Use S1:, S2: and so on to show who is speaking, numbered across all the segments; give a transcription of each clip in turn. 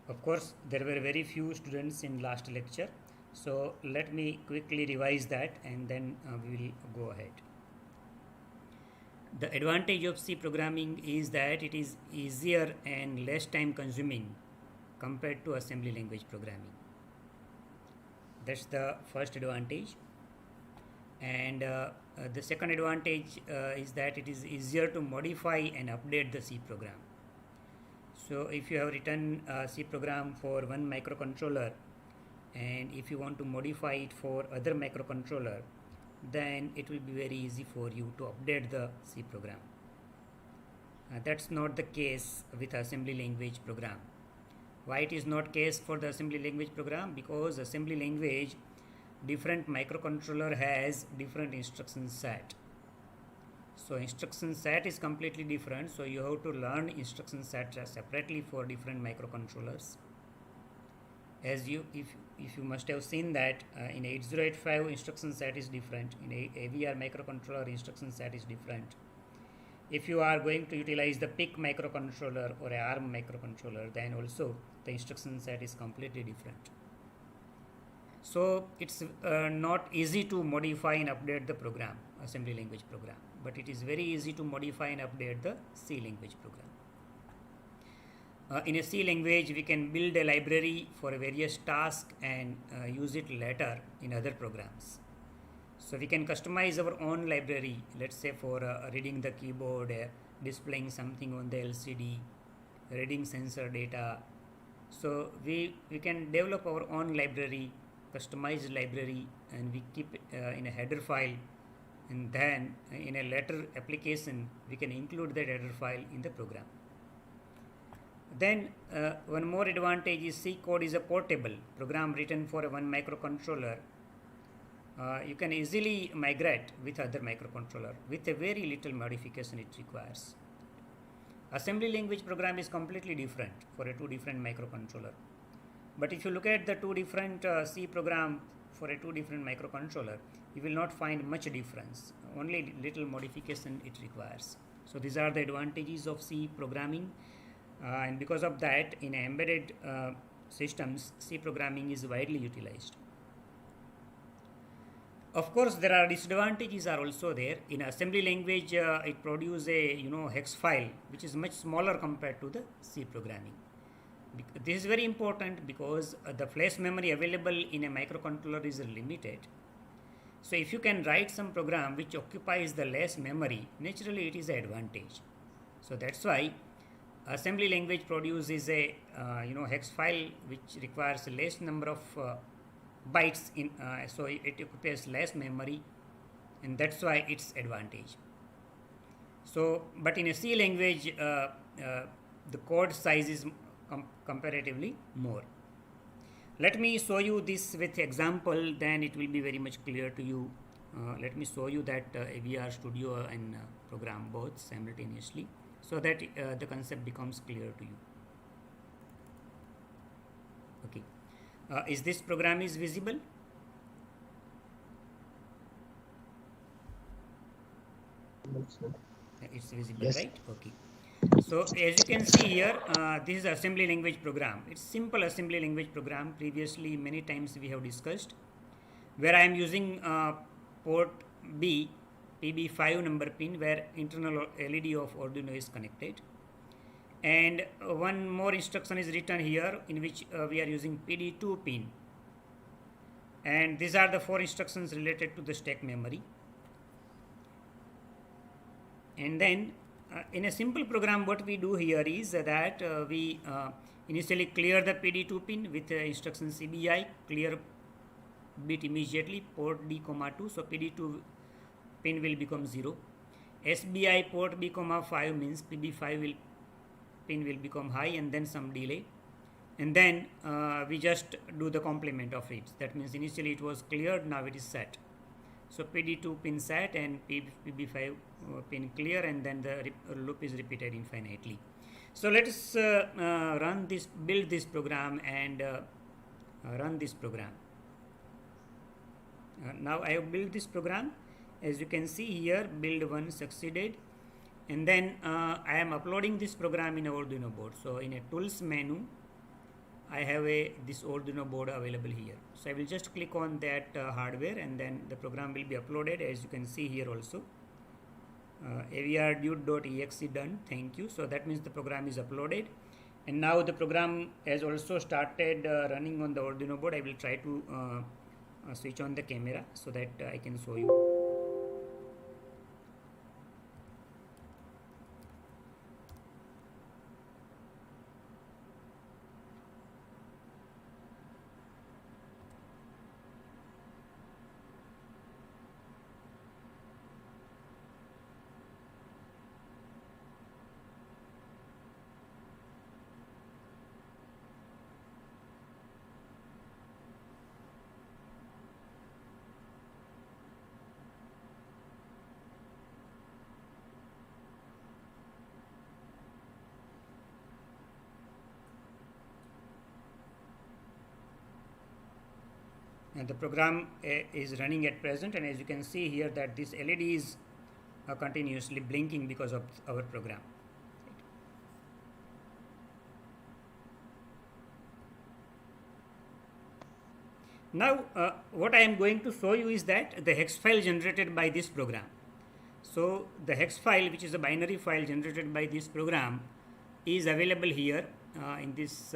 S1: Of course, there were very few students in last lecture, so let me quickly revise that and then we will go ahead. The advantage of C programming is that it is easier and less time consuming compared to assembly language programming. That's the first advantage. And the second advantage is that it is easier to modify and update the C program. So if you have written a C program for one microcontroller, and if you want to modify it for other microcontroller, then it will be very easy for you to update the C program. That's not the case with assembly language program. Why it is not case for the assembly language program? Because assembly language, different microcontroller has different instruction set. So instruction set is completely different, so you have to learn instruction set separately for different microcontrollers. As if you must have seen that in 8085 instruction set is different, in AVR microcontroller instruction set is different. If you are going to utilize the PIC microcontroller or a ARM microcontroller, then also the instruction set is completely different. So it's not easy to modify and update the program, assembly language program, but it is very easy to modify and update the C language program. In a C language, we can build a library for various tasks and use it later in other programs. So we can customize our own library, let's say for reading the keyboard, displaying something on the LCD, reading sensor data. So we can develop our own library, customized library, and we keep it in a header file, and then in a later application we can include that header file in the program. Then one more advantage is C code is a portable program written for a one microcontroller. You can easily migrate with other microcontroller with a very little modification it requires. Assembly language program is completely different for a two different microcontroller. But if you look at the two different C program for a two different microcontroller, you will not find much difference. Only little modification it requires. So these are the advantages of C programming. And because of that, in embedded systems, C programming is widely utilized. Of course, there are disadvantages are also there. In assembly language, it produces a hex file which is much smaller compared to the C programming. This is very important because the flash memory available in a microcontroller is limited. So if you can write some program which occupies the less memory, naturally it is an advantage. So that's why assembly language produces a hex file which requires less number of bytes in, so it occupies less memory, and that's why it's advantage. So but in a C language the code size is comparatively more. Let me show you this with example, then it will be very much clear to you. Let me show you that AVR Studio and program both simultaneously, so that the concept becomes clear to you. Okay, is this program is visible? It's visible, yes. Right? Okay. So as you can see here, this is assembly language program. It's simple assembly language program. Previously many times we have discussed, where I am using port B PB5 number pin, where internal LED of Arduino is connected, and one more instruction is written here in which we are using PD2 pin, and these are the four instructions related to the stack memory. And then in a simple program, what we do here is that we initially clear the PD2 pin with instruction CBI, clear bit immediately, port D, 2, so PD2 pin will become 0. SBI port B, 5 means PB5 pin will become high, and then some delay, and then we just do the complement of it. That means initially it was cleared, now it is set. So PD2 pin set and PB5 pin clear, and then the loop is repeated infinitely. So let us build this program and run this program. Now I have built this program. As you can see here, build 1 succeeded, and then I am uploading this program in Arduino board. So in a tools menu, I have this Arduino board available here. So I will just click on that hardware, and then the program will be uploaded, as you can see here also. avrdute.exe done. Thank you. So that means the program is uploaded, and now the program has also started running on the Arduino board. I will try to switch on the camera so that I can show you. And the program is running at present, and as you can see here that this LED is continuously blinking because of our program. Now what I am going to show you is that the hex file generated by this program. So the hex file, which is a binary file generated by this program, is available here in this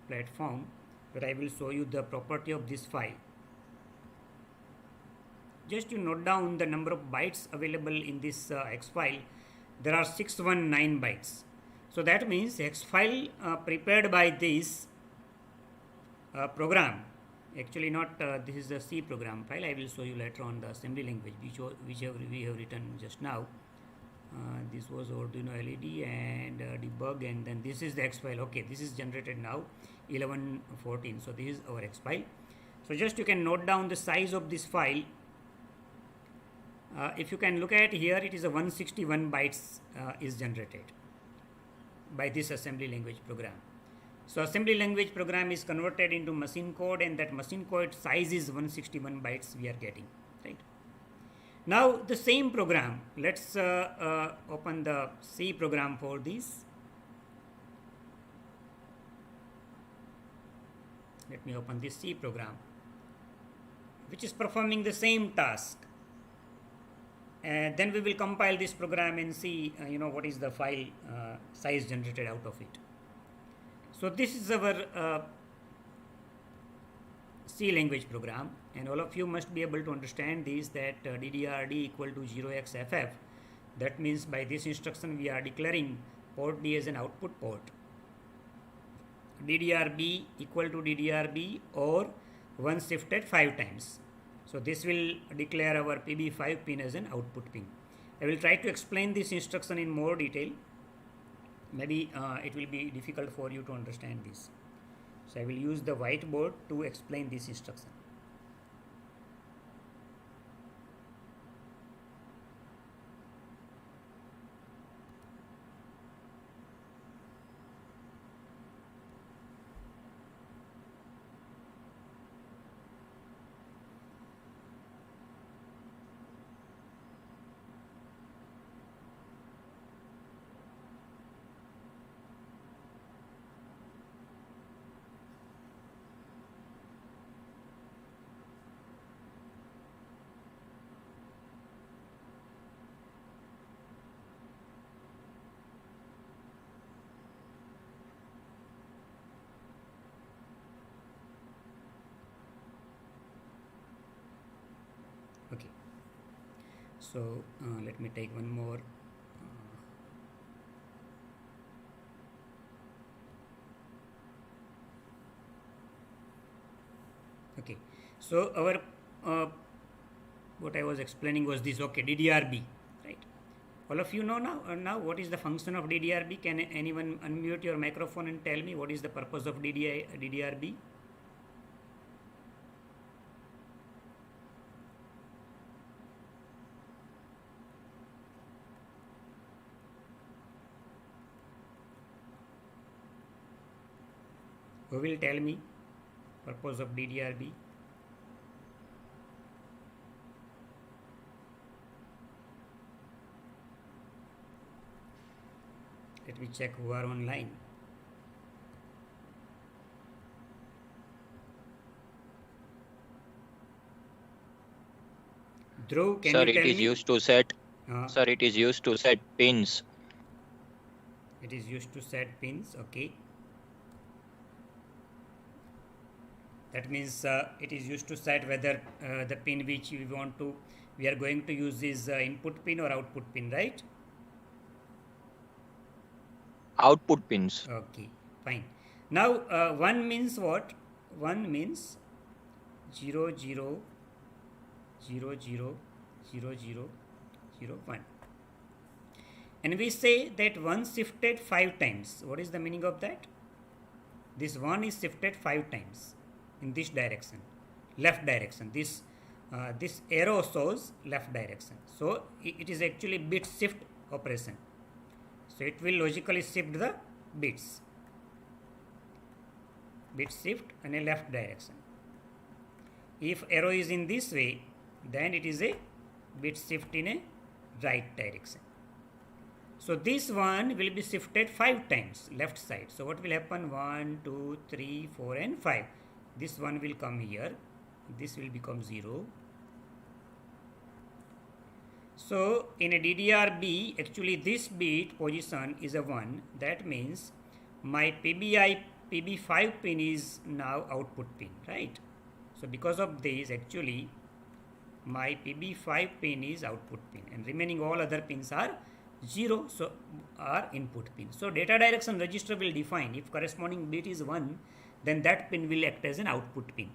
S1: platform, where I will show you the property of this file. Just you note down the number of bytes available in this hex file. There are 619 bytes. So that means hex file prepared by this program, actually not this is the C program file. I will show you later on the assembly language which we have written just now. This was Arduino LED and debug, and then this is the hex file. Okay, this is generated now 1114. So this is our hex file. So just you can note down the size of this file. If you can look at here, it is a 161 bytes is generated by this assembly language program. So assembly language program is converted into machine code, and that machine code size is 161 bytes we are getting, right? Now the same program, let's open the C program for this. Let me open this C program, which is performing the same task. And then we will compile this program and see what is the file size generated out of it. So this is our C language program, and all of you must be able to understand this, that DDRD equal to 0xFF. That means by this instruction we are declaring port D as an output port. DDRB equal to DDRB or 1 shifted 5 times. So this will declare our PB5 pin as an output pin. I will try to explain this instruction in more detail. Maybe it will be difficult for you to understand this. So I will use the whiteboard to explain this instruction. Okay, so let me take one more. Okay, so our what I was explaining was this. Okay, DDRB, right? All of you know now. Now, what is the function of DDRB? Can anyone unmute your microphone and tell me what is the purpose of DDRB? Who will tell me purpose of DDRB? Let me check who are online. Dhruv, can
S2: Sir,
S1: you
S2: it
S1: tell
S2: is
S1: me?
S2: used to set.
S1: Uh,
S2: Sir, it is used to set pins.
S1: it is used to set pins. Okay. That means it is used to set whether the pin which we are going to use is input pin or output pin, right?
S2: Output pins.
S1: Okay, fine. Now, 1 means what? 1 means 0, 0, 0, 0, 0, 0, 0, 1. And we say that 1 shifted 5 times. What is the meaning of that? This 1 is shifted 5 times in this direction, left direction. This arrow shows left direction. So, it is actually bit shift operation. So, it will logically shift the bits. Bit shift in a left direction. If arrow is in this way, then it is a bit shift in a right direction. So this one will be shifted 5 times left side. So what will happen? 1, 2, 3, 4 and 5. This one will come here. This will become 0. So in a DDR-B, actually this bit position is a 1. That means my PB5 pin is now output pin, right? So because of this, actually my PB5 pin is output pin and remaining all other pins are 0, so are input pin. So data direction register will define if corresponding bit is 1, then that pin will act as an output pin.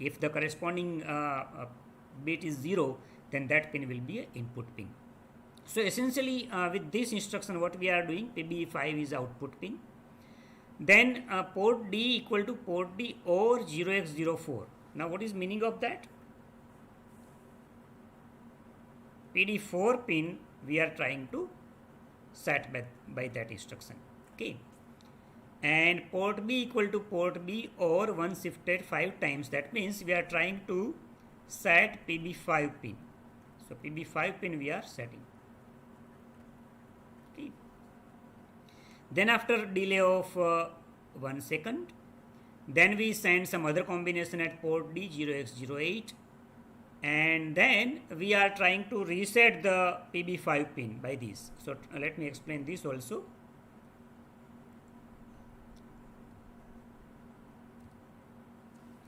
S1: If the corresponding bit is 0, then that pin will be an input pin. So essentially with this instruction what we are doing, PB5 is output pin. Then port D equal to port D or 0x04. Now what is meaning of that? PD4 pin we are trying to set by that instruction. Okay. And port B equal to port B or 1 shifted 5 times. That means we are trying to set PB5 pin. So PB5 pin we are setting. Okay. Then after delay of 1 second, then we send some other combination at port D 0x08. And then we are trying to reset the PB5 pin by this. So let me explain this also.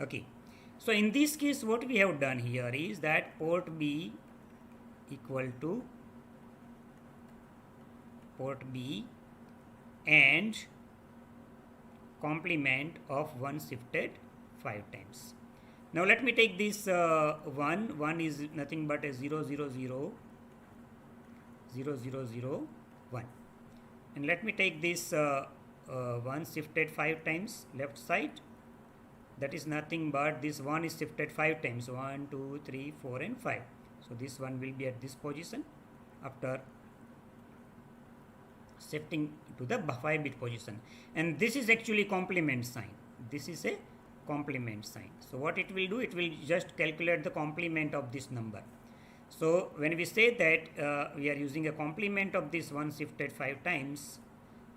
S1: Okay. So in this case what we have done here is that port B equal to port B and complement of 1 shifted 5 times. Now let me take this 1 is nothing but a 0, 0, 0, 0, 0, 0, 1. And let me take this 1 shifted 5 times left side. That is nothing but this 1 is shifted 5 times. 1, 2, 3, 4 and 5. So this one will be at this position after shifting to the 5-bit position. And this is actually complement sign. This is a complement sign. So what it will do, it will just calculate the complement of this number. So when we say that we are using a complement of this 1 shifted 5 times,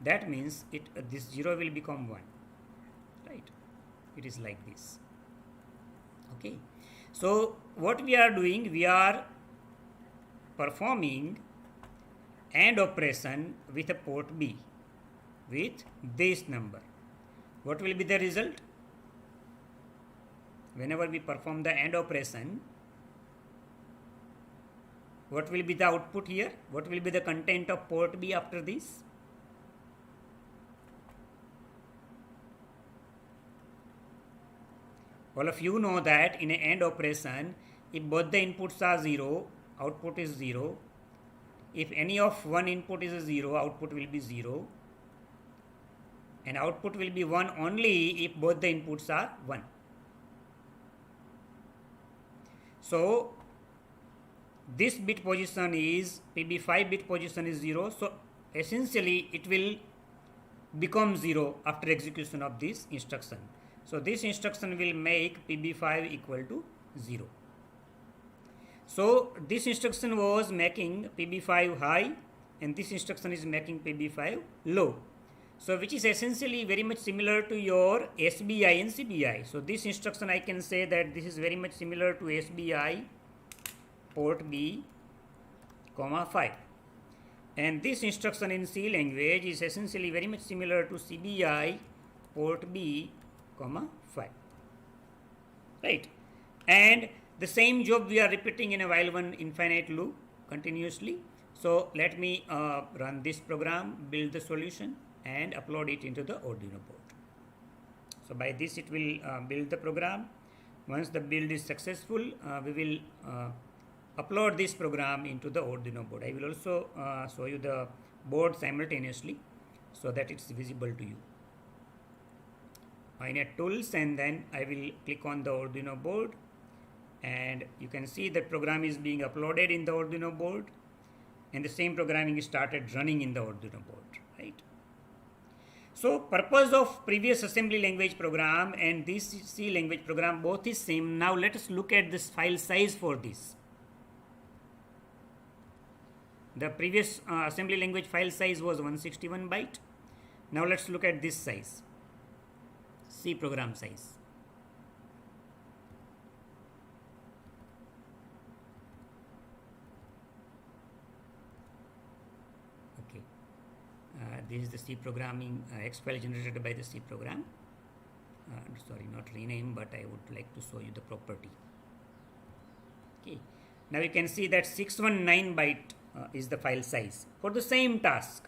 S1: that means this 0 will become 1, right? It is like this. Okay. So what we are doing, we are performing AND operation with a port B with this number. What will be the result? Whenever we perform the AND operation, what will be the output here? What will be the content of port B after this? All of you know that in an AND operation, if both the inputs are 0, output is 0. If any of one input is a 0, output will be 0. And output will be 1 only if both the inputs are 1. So this bit position is PB5 bit position is 0. So essentially it will become 0 after execution of this instruction. So this instruction will make PB5 equal to 0. So this instruction was making PB5 high and this instruction is making PB5 low. So which is essentially very much similar to your SBI and CBI. So this instruction I can say that this is very much similar to SBI port B, comma 5. And this instruction in C language is essentially very much similar to CBI port B, comma 5. Right? And the same job we are repeating in a while one infinite loop continuously. So let me run this program, build the solution, and upload it into the Arduino board. So by this it will build the program. Once the build is successful, we will upload this program into the Arduino board. I will also show you the board simultaneously so that it's visible to you. In a tools, and then I will click on the Arduino board, and you can see that program is being uploaded in the Arduino board, and the same programming is started running in the Arduino board, right? So purpose of previous assembly language program and this C language program both is same. Now let us look at this file size for this. The previous assembly language file size was 161 byte. Now let's look at this size, C program size. Okay, this is the C programming X file generated by the C program. Sorry, not rename, but I would like to show you the property. Okay, now you can see that 619 byte is the file size for the same task.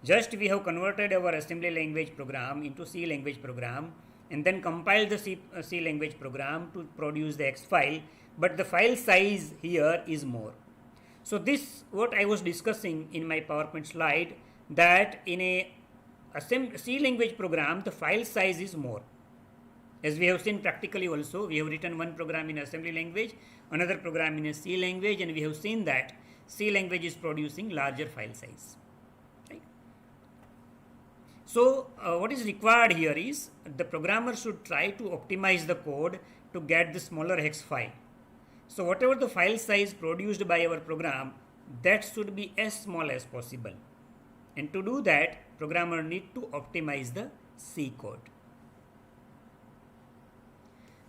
S1: Just we have converted our assembly language program into C language program and then compiled the C language program to produce the X file, but the file size here is more. So this what I was discussing in my PowerPoint slide, that in a C language program the file size is more. As we have seen practically also, we have written one program in assembly language, another program in a C language, and we have seen that C language is producing larger file size. Right? So what is required here is the programmer should try to optimize the code to get the smaller hex file. So whatever the file size produced by our program, that should be as small as possible. And to do that, programmer need to optimize the C code.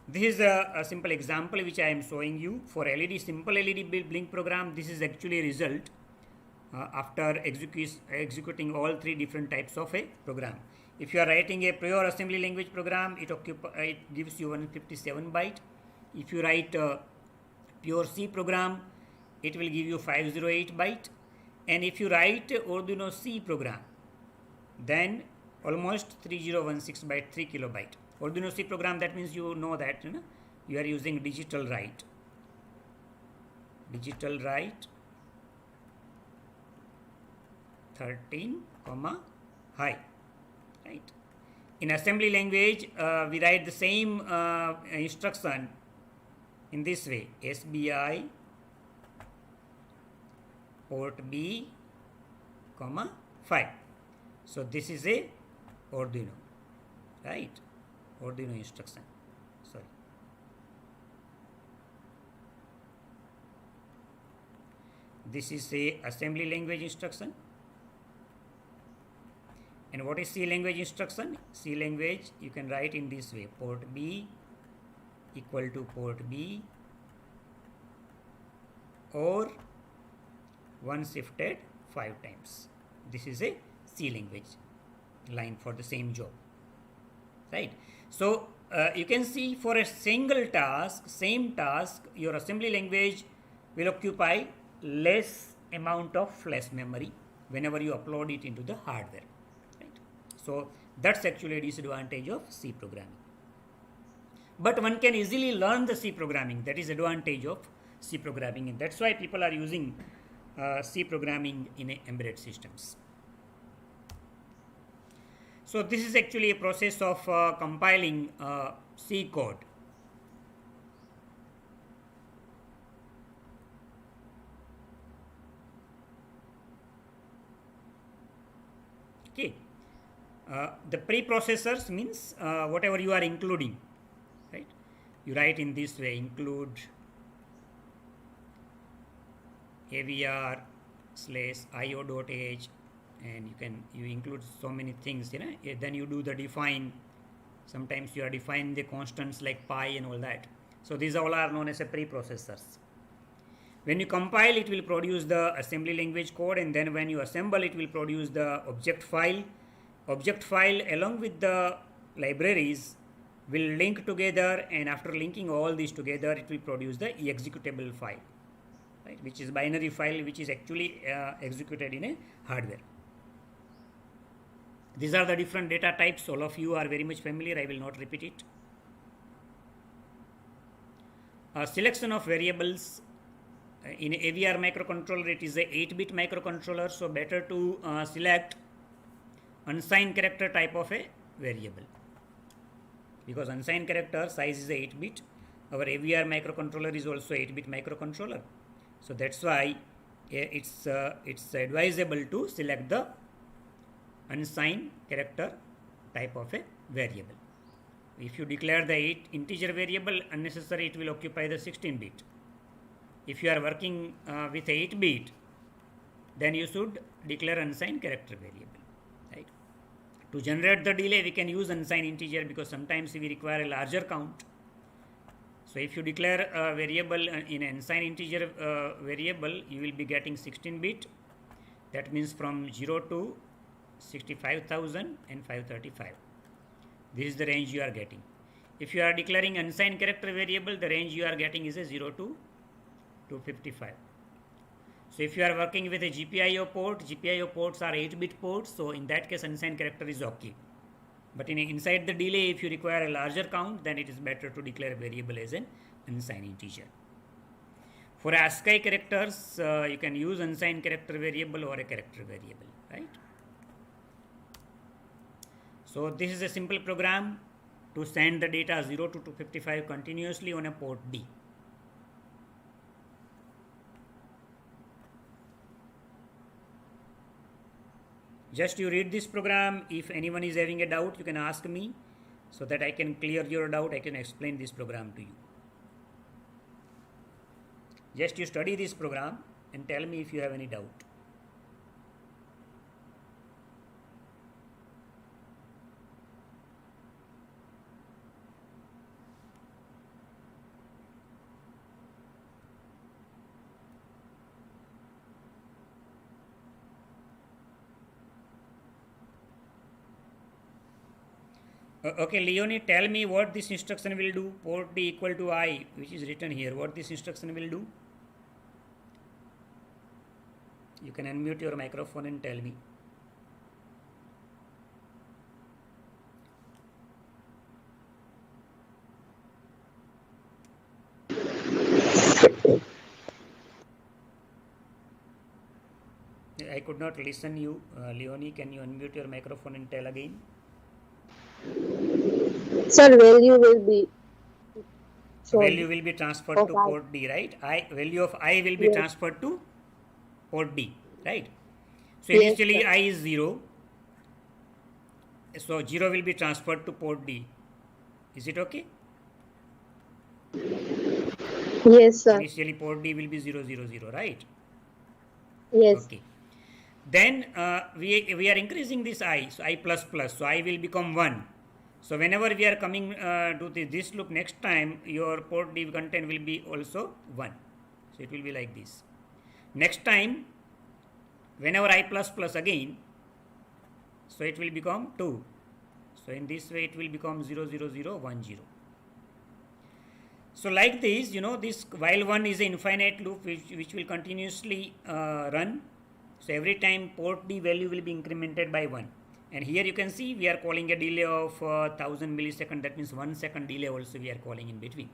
S1: This is a simple example which I am showing you for LED, simple LED blink program. This is actually a result after executing all three different types of a program. If you are writing a pure assembly language program, it gives you 157 byte. If you write a pure C program, it will give you 508 byte. And if you write Arduino C program, then almost 3016 byte, 3 kilobyte. Arduino C program, that means you know that you are using digital write. Digital write 13, high. Right. In assembly language, we write the same instruction in this way: SBI port B, 5. So this is a Arduino, right? Arduino instruction. Sorry. This is a assembly language instruction. And what is C language instruction? C language you can write in this way: port B equal to port B, or 1 shifted 5 times. This is a C language line for the same job, right? So you can see for a single task, same task, your assembly language will occupy less amount of flash memory whenever you upload it into the hardware, right? So that's actually a disadvantage of C programming. But one can easily learn the C programming. That is advantage of C programming, and that's why people are using C programming in embedded systems. So this is actually a process of compiling C code. Okay, the preprocessors means whatever you are including, right? You write in this way: include AVR / IO.H, and you include so many things, then you do the define. Sometimes you are defining the constants like pi and all that. So these all are known as a preprocessors. When you compile, it will produce the assembly language code, and then when you assemble, it will produce the object file. Object file along with the libraries will link together, and after linking all these together, it will produce the executable file, right, which is binary file, which is actually executed in a hardware. These are the different data types. All of you are very much familiar. I will not repeat it. Selection of variables. In AVR microcontroller, it is a 8-bit microcontroller, so better to select unsigned character type of a variable, because unsigned character size is 8-bit. Our AVR microcontroller is also 8-bit microcontroller, so that's why it's advisable to select the unsigned character type of a variable. If you declare the 8 integer variable unnecessary, it will occupy the 16-bit. If you are working with 8-bit, then you should declare unsigned character variable, right? To generate the delay, we can use unsigned integer because sometimes we require a larger count. So if you declare a variable in an unsigned integer variable, you will be getting 16-bit. That means from 0 to 65,535. This is the range you are getting. If you are declaring unsigned character variable, the range you are getting is a 0 to 255. So if you are working with a GPIO port, GPIO ports are 8-bit ports, so in that case unsigned character is okay. But inside the delay, if you require a larger count, then it is better to declare a variable as an unsigned integer. For ASCII characters, you can use unsigned character variable or a character variable, right? So this is a simple program to send the data 0 to 255 continuously on a port D. Just you read this program. If anyone is having a doubt, you can ask me so that I can clear your doubt. I can explain this program to you. Just you study this program and tell me if you have any doubt. Okay, Leonie, tell me what this instruction will do. Port D equal to I, which is written here. What this instruction will do? You can unmute your microphone and tell me. I could not listen you. Leonie, can you unmute your microphone and tell again?
S3: Sir, value will be shown.
S1: Value will be transferred to port D, right? Value of I will be transferred to port D, right? So initially I is 0. So 0 will be transferred to port D. Is it okay?
S3: Yes, sir.
S1: Initially port D will be 0, 0, 0, right?
S3: Yes.
S1: Okay. Then we are increasing this I, so I plus plus, so I will become 1. So whenever we are coming to this loop next time, your port D content will be also 1. So it will be like this. Next time, whenever I plus plus again, so it will become 2. So in this way it will become 0, 0, 0, 1, 0. So like this, this while 1 is an infinite loop which will continuously run. So every time port D value will be incremented by 1. And here you can see we are calling a delay of 1000 milliseconds. That means 1 second delay also we are calling in between.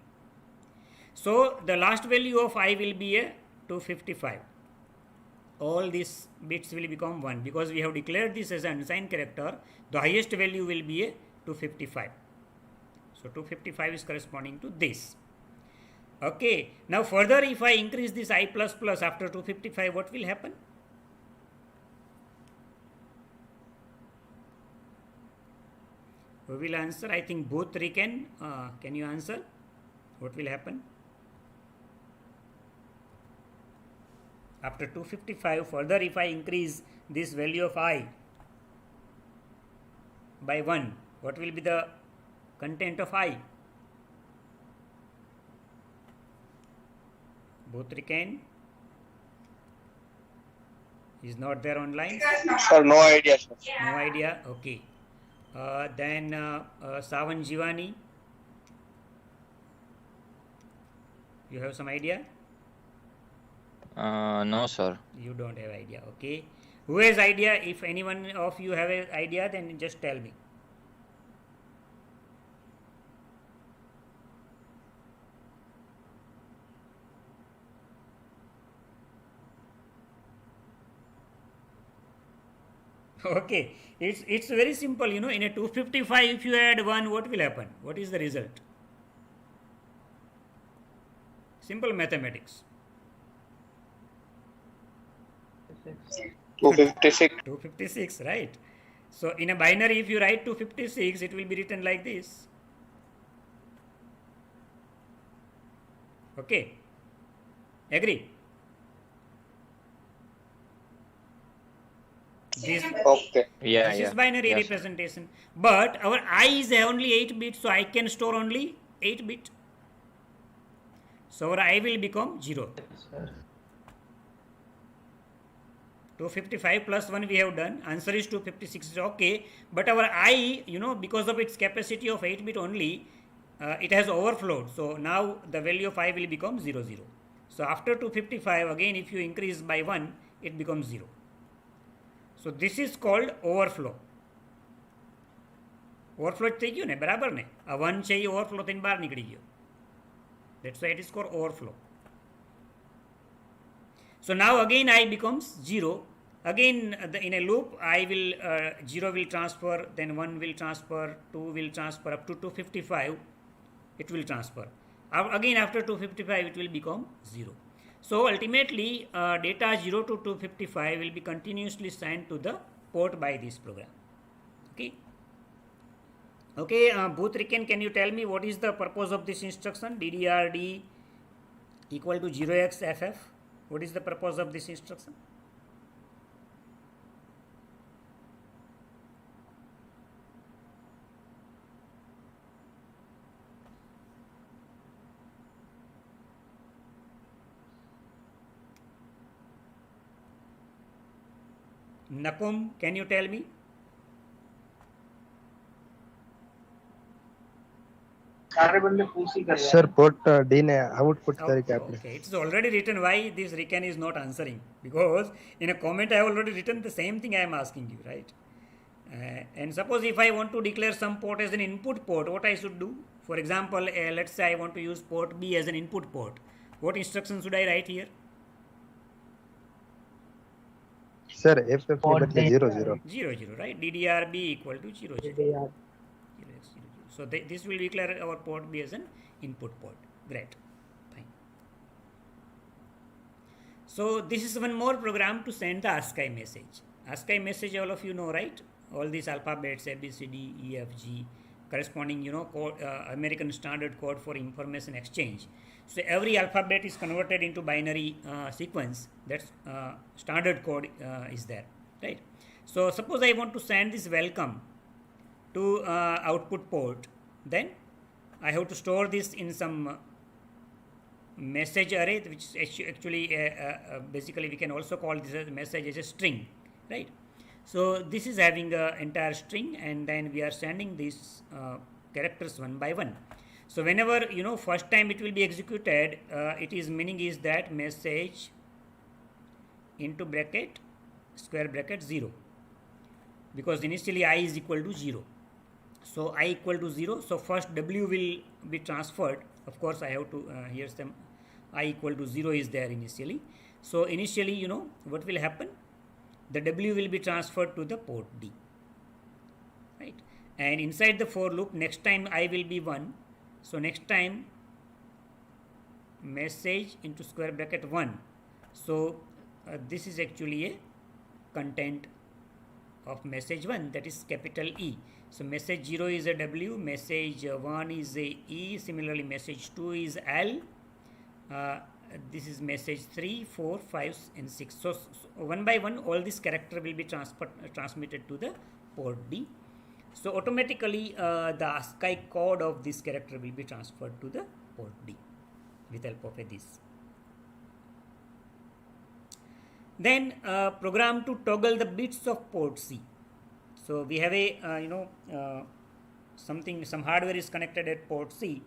S1: So the last value of I will be a 255. All these bits will become 1 because we have declared this as an unsigned character. The highest value will be a 255. So 255 is corresponding to this. Okay. Now further, if I increase this I plus plus after 255, what will happen? Who will answer? I think both can you answer? What will happen? After 255, further if I increase this value of I by 1, what will be the content of I? Both can Is not there online?
S4: Sir, no idea, sir.
S1: No idea? Okay. Then Savan Jivani, you have some idea?
S2: No, sir.
S1: You don't have idea. Okay. Who has idea? If anyone of you have an idea, then just tell me. Okay, it's very simple. You know, in a 255, if you add 1, what will happen? What is the result? Simple mathematics.
S4: 256.
S1: 256, right? So in a binary, if you write 256, it will be written like this. Okay, agree? This,
S4: Okay.
S2: Yeah,
S1: this
S2: yeah.
S1: is binary
S2: Yes, sir.
S1: representation. But our I is only 8 bit, so I can store only 8 bit. So our I will become 0. 255 plus 1 we have done. Answer is 256 is okay. But our I, you know, because of its capacity of 8 bit only, it has overflowed. So now the value of I will become 0, 0. So after 255, again if you increase by 1, it becomes 0. So this is called overflow. Overflow થઈ ગયું ને બરાબર ને આ 1 છે એ overflow થઈને બહાર નીકળી ગયો. That's why it is called overflow. So now again I becomes 0. Again in a loop I will 0 will transfer, then 1 will transfer, 2 will transfer up to 255. It will transfer. Again after 255 it will become 0. So ultimately data 0 to 255 will be continuously sent to the port by this program. Okay. Okay, Bhutriken, can you tell me what is the purpose of this instruction? DDRD equal to 0xFF. What is the purpose of this instruction? Nakum, can you tell me?
S5: Sir port D ને output તરીકે આપણે
S1: Okay, it's already written why this Riken is not answering, because in a comment I have already written the same thing I am asking you, right? And suppose if I want to declare some port as an input port, what I should do? For example, let's say I want to use port B as an input port. What instruction should I write here?
S5: Sir FF ની બદલે 00
S1: 0, 0, right? DDRB equal to 0, 0. So this will declare our port B as an input port. Great. Fine. So this is one more program to send the ASCII message. ASCII message all of you know, right? All these alphabets A, B, C, D, E, F, G, corresponding, you know, code, American Standard Code for Information Exchange. So every alphabet is converted into binary sequence. That's standard code is there, right? So suppose I want to send this welcome to output port, then I have to store this in some message array, which is actually basically we can also call this as message as a string, right? So this is having an entire string, and then we are sending these characters one by one. So whenever, you know, first time it will be executed, it is meaning is that message into bracket square bracket 0, because initially I is equal to 0. So I equal to 0, so first W will be transferred. Of course I have to here's some I equal to 0 is there initially. So initially, you know, what will happen? The W will be transferred to the port D, right? And inside the for loop, next time I will be 1. So next time message into square bracket 1. So this is actually a content of message 1, that is capital E. So message 0 is a W, message 1 is a E, similarly message 2 is L, this is message 3, 4, 5 and 6. So one by one all this character will be transmitted to the port D. So automatically the ASCII code of this character will be transferred to the port D with help of this. Then program to toggle the bits of port C. So we have a some hardware is connected at port C,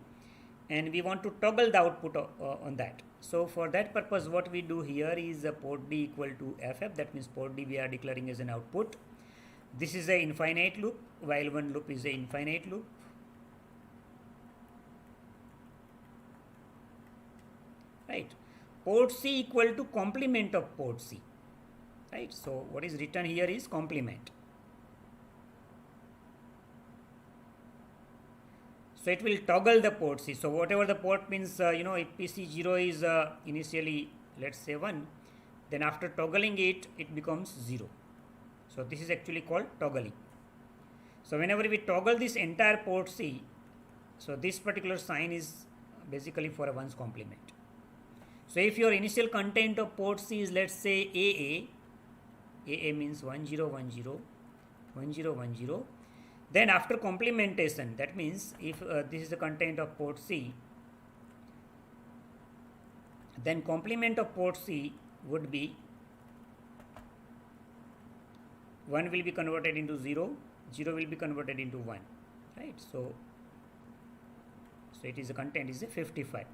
S1: and we want to toggle the output on that. So for that purpose, what we do here is port D equal to FF. That means port D we are declaring as an output. This is a infinite loop, while one loop is a infinite loop. Right. Port C equal to complement of port C. Right. So what is written here is complement. So it will toggle the port C. So whatever the port means, if PC0 is initially, let's say 1, then after toggling it, it becomes 0. So this is actually called toggling. So whenever we toggle this entire port C, so this particular sign is basically for a ones complement. So if your initial content of port C is, let's say AA means 1010, 1010. Then after complementation, that means if this is the content of port C, then complement of port C would be 1 will be converted into 0, 0 will be converted into 1, right? So it is the content is a 55.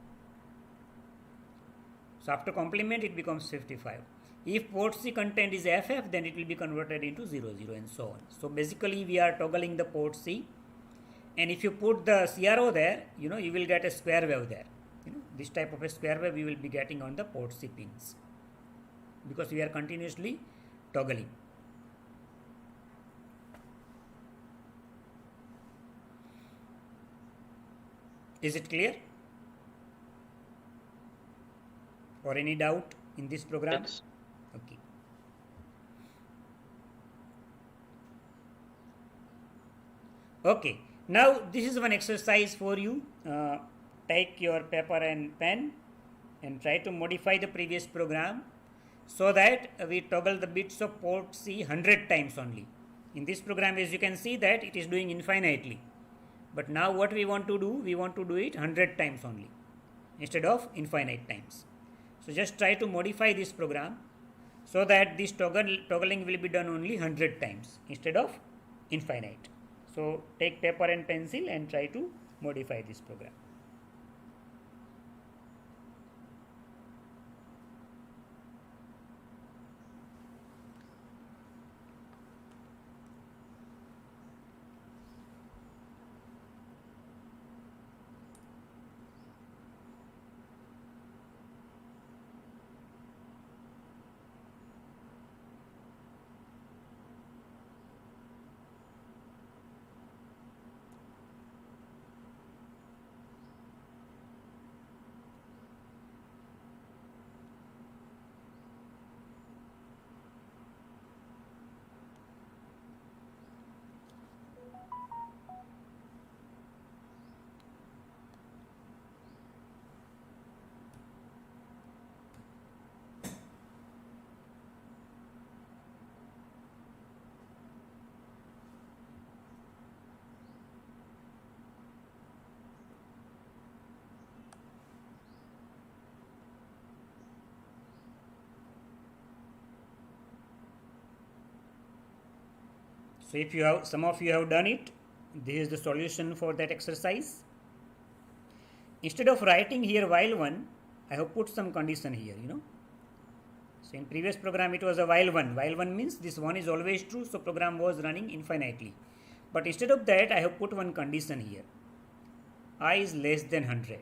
S1: So after complement it becomes 55. If port C content is FF, then it will be converted into 00 and so on. So basically we are toggling the port C, and if you put the CRO there, you will get a square wave there. This type of a square wave we will be getting on the port C pins, because we are continuously toggling. Is it clear? Or any doubt in this program?
S2: Yes.
S1: Okay. Okay. Now this is one exercise for you. Take your paper and pen and try to modify the previous program so that we toggle the bits of port C 100 times only. In this program, as you can see, that it is doing infinitely. But now what we want to do? We want to do it 100 times only instead of infinite times. So just try to modify this program so that this toggling will be done only 100 times instead of infinite. So take paper and pencil and try to modify this program. So if you have, some of you have done it, this is the solution for that exercise. Instead of writing here while one, I have put some condition here, So in previous program it was a while one. While one means this one is always true, so program was running infinitely. But instead of that, I have put one condition here. I is less than 100.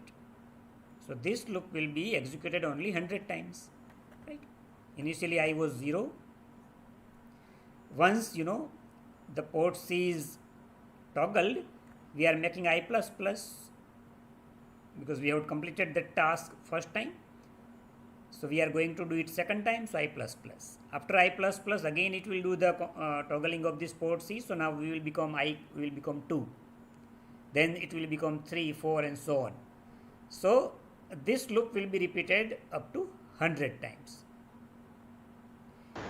S1: So this loop will be executed only 100 times, right? Initially I was 0. Once, the port C is toggled, we are making I++ because we have completed the task first time. So we are going to do it second time, so I++. After I++, again it will do the toggling of this port C. So now we will become 2. Then it will become 3, 4 and so on. So this loop will be repeated up to 100 times.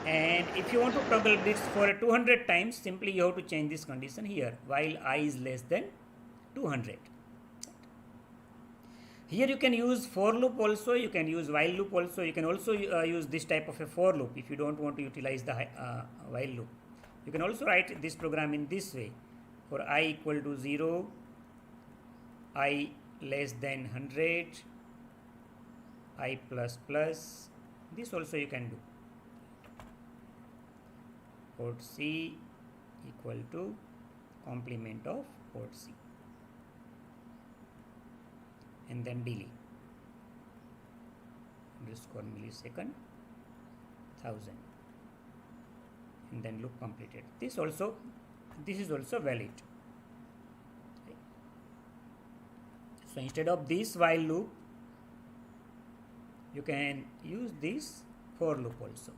S1: And if you want to toggle bits for 200 times, simply you have to change this condition here, while I is less than 200. Here you can use for loop also, you can use while loop also, you can also use this type of a for loop if you don't want to utilize the while loop. You can also write this program in this way: for I equal to 0, I less than 100, I plus plus. This also you can do. Port C equal to complement of port C, and then delay underscore millisecond 1000, and then loop completed. This is also valid. So instead of this while loop, you can use this for loop also.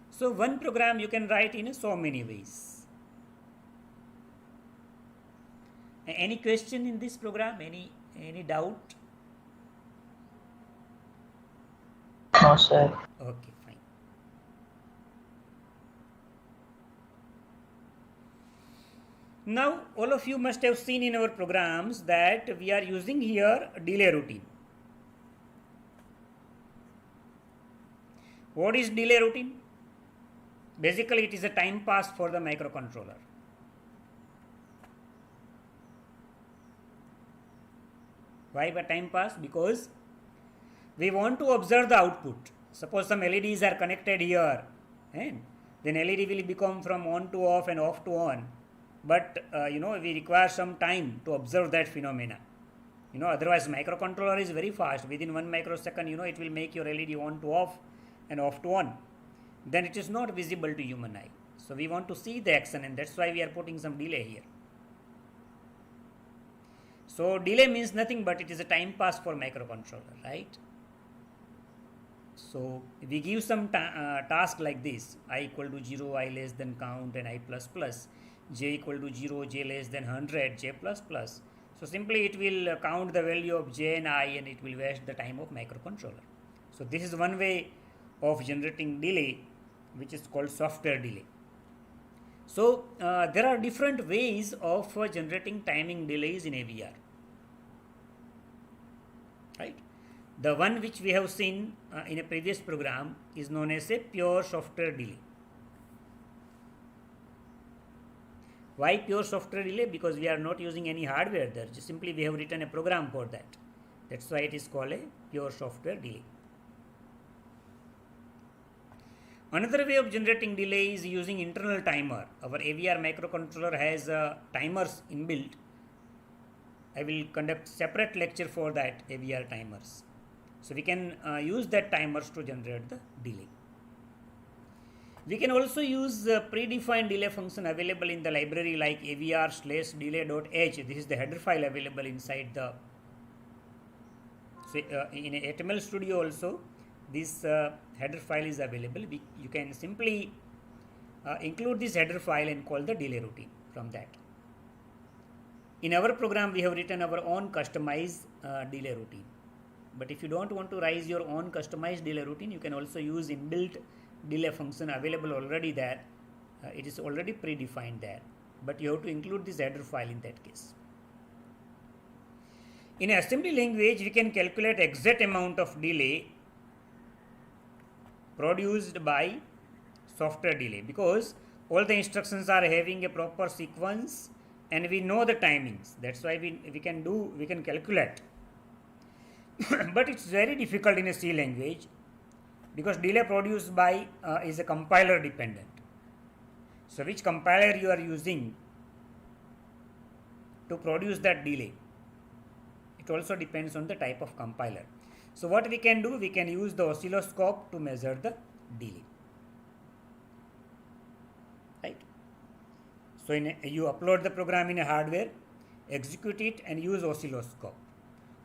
S1: So one program you can write in so many ways. Any question in this program? Any doubt?
S4: No, sir.
S1: Okay, fine. Now all of you must have seen in our programs that we are using here a delay routine. What is delay routine? Basically it is a time pass for the microcontroller. Why by time pass? Because we want to observe the output. Suppose some LEDs are connected here, and then LED will become from on to off and off to on. But we require some time to observe that phenomena. Otherwise microcontroller is very fast. Within 1 microsecond, it will make your LED on to off and off to on. Then it is not visible to human eye. So we want to see the action, and that's why we are putting some delay here. So delay means nothing but it is a time pass for microcontroller, right? So we give some task like this: I equal to 0, I less than count, and I plus plus. J equal to 0, J less than 100, J plus plus. So simply it will count the value of J and I, and it will waste the time of microcontroller. So this is one way of generating delay, which is called software delay. So there are different ways of generating timing delays in AVR, right? The one which we have seen in a previous program is known as a pure software delay. Why pure software delay? Because we are not using any hardware there. Just simply we have written a program for that. That's why it is called a pure software delay. Another way of generating delay is using internal timer. Our AVR microcontroller has timers inbuilt. I will conduct separate lecture for that, AVR timers. So we can use that timers to generate the delay. We can also use predefined delay function available in the library like avr/delay.h. This is the header file available inside the. So in HTML Studio also, this header file is available. You can simply include this header file and call the delay routine from that. In our program, we have written our own customized delay routine. But if you don't want to write your own customized delay routine, you can also use inbuilt delay function available already there. It is already predefined there, but you have to include this header file in that case. In assembly language, we can calculate exact amount of delay produced by software delay, because all the instructions are having a proper sequence and we know the timings. That's why we can calculate. But it's very difficult in a C language, because delay produced by is a compiler dependent. So which compiler you are using to produce that delay, it also depends on the type of compiler. So what we can do, we can use the oscilloscope to measure the delay, right? So you upload the program in a hardware, execute it and use oscilloscope,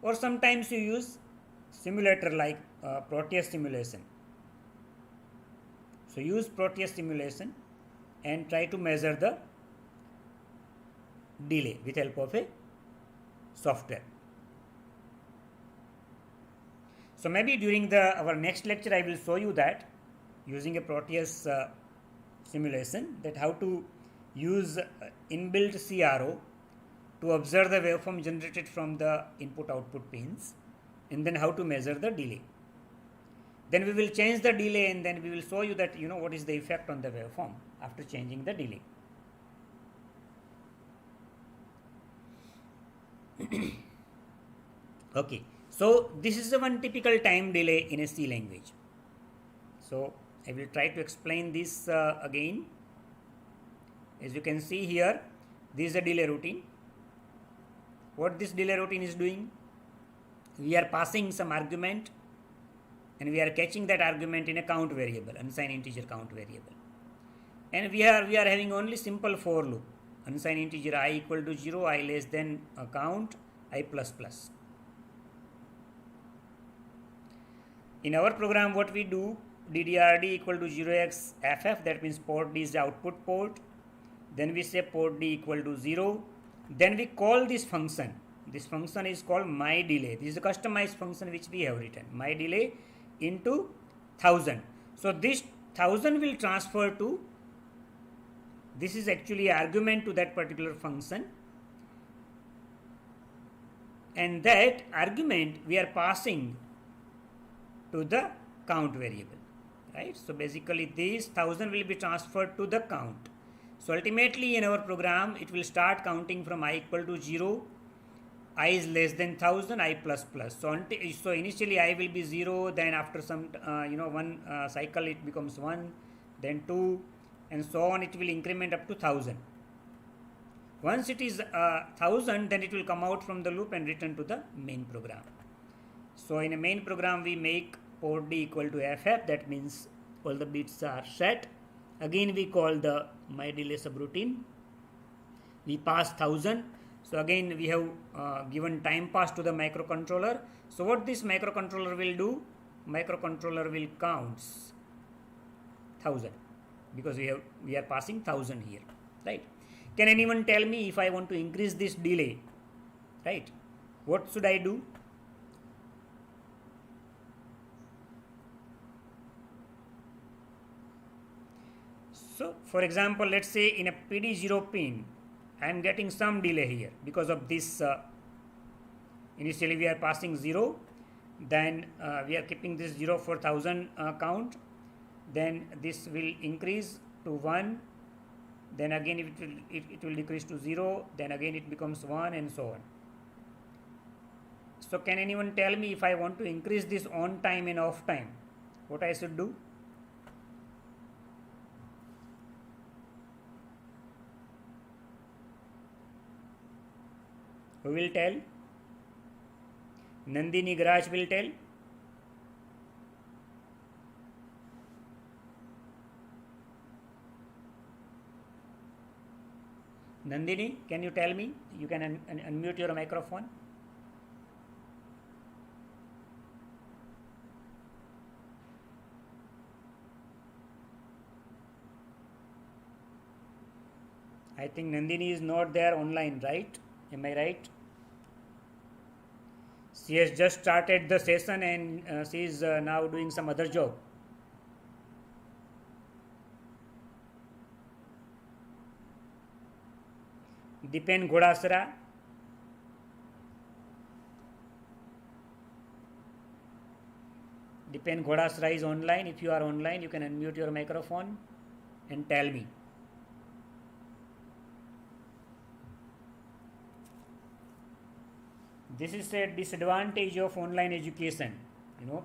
S1: or sometimes you use simulator like Proteus simulation. So use Proteus simulation and try to measure the delay with help of a software. So maybe during our next lecture I will show you that using a Proteus simulation, that how to use inbuilt CRO to observe the waveform generated from the input output pins, and then how to measure the delay. Then we will change the delay, and then we will show you that what is the effect on the waveform after changing the delay. Okay, so this is the one typical time delay in a C language. So I will try to explain this again. As you can see here, this is a delay routine. What this delay routine is doing, we are passing some argument and we are catching that argument in a count variable, unsigned integer count variable. And we are having only simple for loop, unsigned integer I equal to 0, I less than count, I plus plus. In our program, what we do, ddrd equal to 0xff, that means port D is the output port. Then we say port D equal to 0. Then we call this function. This function is called myDelay. This is a customized function which we have written. myDelay into 1000. So this 1000 will transfer to, this is actually argument to that particular function. And that argument we are passing to the count variable. Right? So basically this 1000 will be transferred to the count. So ultimately in our program, it will start counting from I equal to 0, I is less than 1000, I plus plus. So initially I will be 0, then after some one cycle it becomes 1, then 2, and so on. It will increment up to 1000. Once it is 1000, then it will come out from the loop and return to the main program. So in a main program we make port D equal to FF, that means all the bits are set. Again we call the myDelay subroutine. We pass 1000. So again we have given time pass to the microcontroller. So what this microcontroller will do? Microcontroller will count 1000 because we are passing 1000 here, right? Can anyone tell me if I want to increase this delay, right? What should I do? So for example, let's say in a PD0 pin, I am getting some delay here because of this. Initially we are passing 0, then we are keeping this 0 for 1000 count, then this will increase to 1, then again it will decrease to 0, then again it becomes 1, and so on. So can anyone tell me if I want to increase this on time and off time, what I should do? Who will tell? Nandini Garaj will tell. Nandini, can you tell me? You can unmute your microphone. I think Nandini is not there online, right? Am I right? She has just started the session and she is now doing some other job. Dipen Ghodasra. Dipen Ghodasra is online. If you are online, you can unmute your microphone and tell me. This is a disadvantage of online education.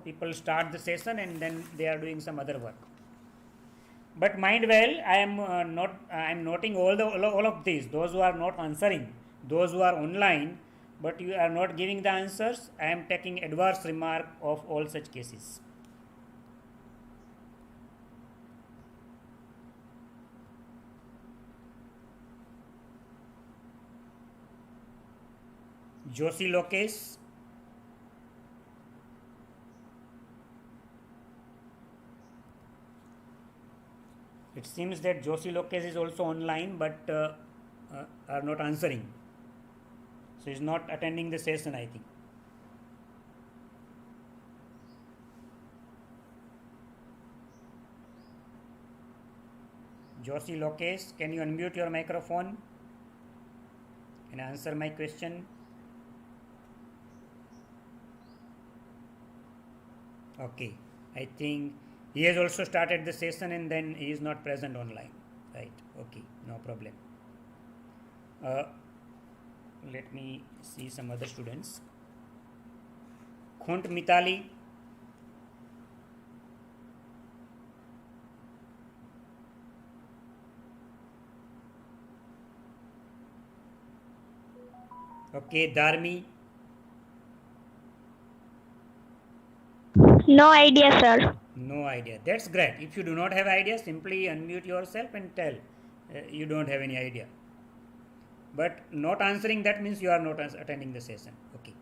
S1: People start the session and then they are doing some other work. But mind well, I am noting all of these. Those who are not answering, those who are online, but you are not giving the answers, I am taking adverse remark of all such cases. Joshi Lokesh. It seems that Joshi Lokesh is also online but are not answering. So he is not attending the session, I think. Joshi Lokesh, can you unmute your microphone Can answer my question? Okay, I think he has also started the session and then he is not present online. Right, okay, no problem. Let me see some other students. Khont Mitali. Okay, Dharmi.
S6: No idea, sir.
S1: No idea. That's great. If you do not have idea, simply unmute yourself and tell you don't have any idea. But not answering, that means you are not attending the session. Okay.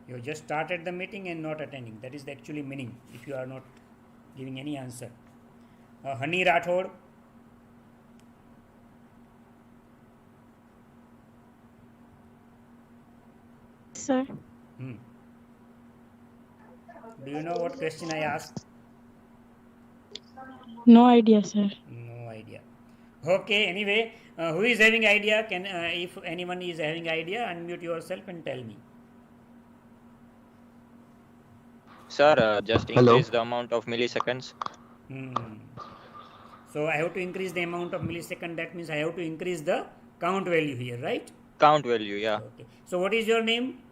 S1: You just started the meeting and not attending. That is the actually meaning if you are not giving any answer. Hani Rathod.
S6: Sir.
S1: Do you know what question I asked?
S6: No idea, sir.
S1: No idea. Okay, anyway, who is having idea? Can if anyone is having idea, unmute yourself and tell me.
S2: Sir, just
S5: Hello.
S2: increase the amount of milliseconds.
S1: So I have to increase the amount of millisecond. That means I have to increase the count value here, right?
S2: Count value, yeah.
S1: Okay. So what is your name?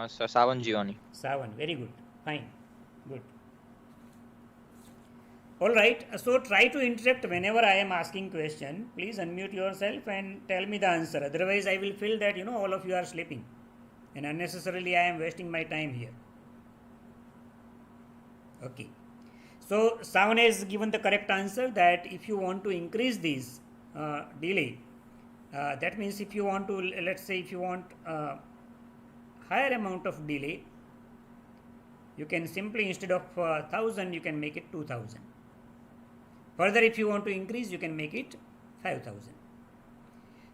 S2: Sir, Savan Gioni.
S1: Savan. Very good. Fine. Good. All right. So try to interrupt whenever I am asking question. Please unmute yourself and tell me the answer. Otherwise, I will feel that all of you are sleeping, and unnecessarily I am wasting my time here. Okay. So Savan has given the correct answer that if you want to increase this delay, that means if you want to, let's say if you want higher amount of delay, you can simply, instead of 1000, you can make it 2000. Further, if you want to increase, you can make it 5000.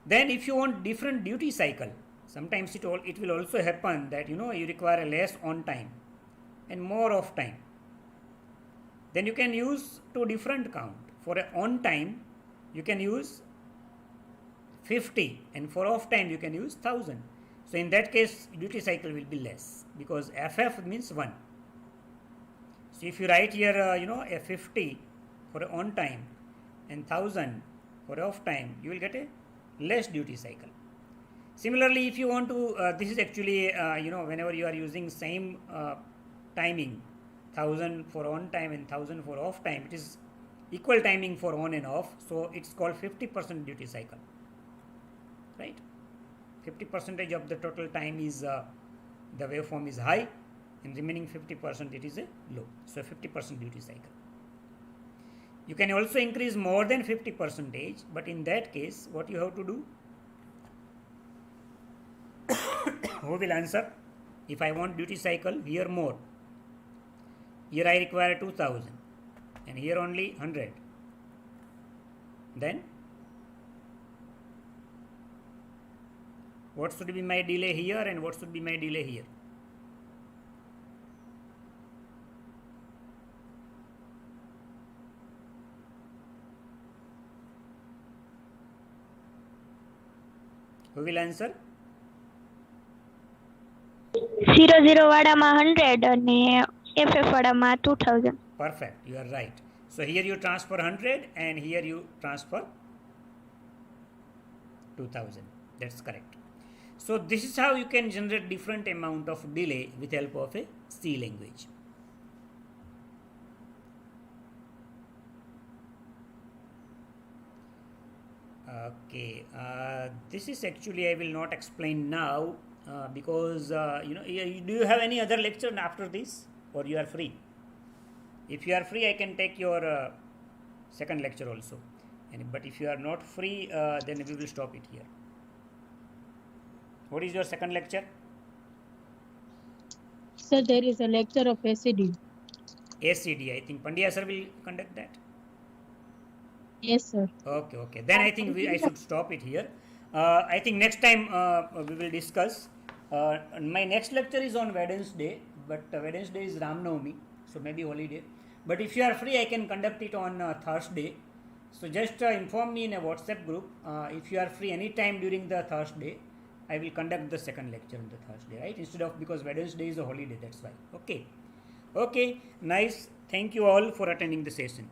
S1: Then if you want different duty cycle, sometimes it will also happen that you require less on time and more off time. Then you can use two different count. For a on time, you can use 50, and for off time you can use 1000. So in that case, duty cycle will be less because FF means 1. So if you write here, a 50 for a on time and 1000 for off time, you will get a less duty cycle. Similarly, if you want to, this is actually, whenever you are using same timing, 1000 for on time and 1000 for off time, it is equal timing for on and off. So it's called 50% duty cycle, right? 50% of the total time is the waveform is high, and remaining 50% it is a low. So 50% duty cycle. You can also increase more than 50%, but in that case, what you have to do? Who will answer? If I want duty cycle, here more. Here I require 2000, and here only 100. Then what should be my delay here and what should be my delay here? Who will answer?
S6: 00 વાળામાં 100 અને FF વાળામાં 2000.
S1: Perfect, you are right. So here you transfer 100 and here you transfer 2000. That's correct. So this is how you can generate different amount of delay with help of a C language. Okay, this is actually I will not explain now because do you have any other lecture after this, or you are free? If you are free, I can take your second lecture also, but if you are not free, then we will stop it here. What is your second lecture?
S7: Sir, there is a lecture of ACD.
S1: ACD, I think Pandya sir will conduct that.
S7: Yes, sir.
S1: Okay. Then I think I should stop it here. I think next time we will discuss. My next lecture is on Wednesday, but Wednesday is Ram Navami, so maybe holiday. But if you are free, I can conduct it on Thursday. So just inform me in a WhatsApp group if you are free anytime during the Thursday. I will conduct the second lecture on the Thursday, right? Instead of, because Wednesday is a holiday, that's why. Okay. Okay, nice. Thank you all for attending the session.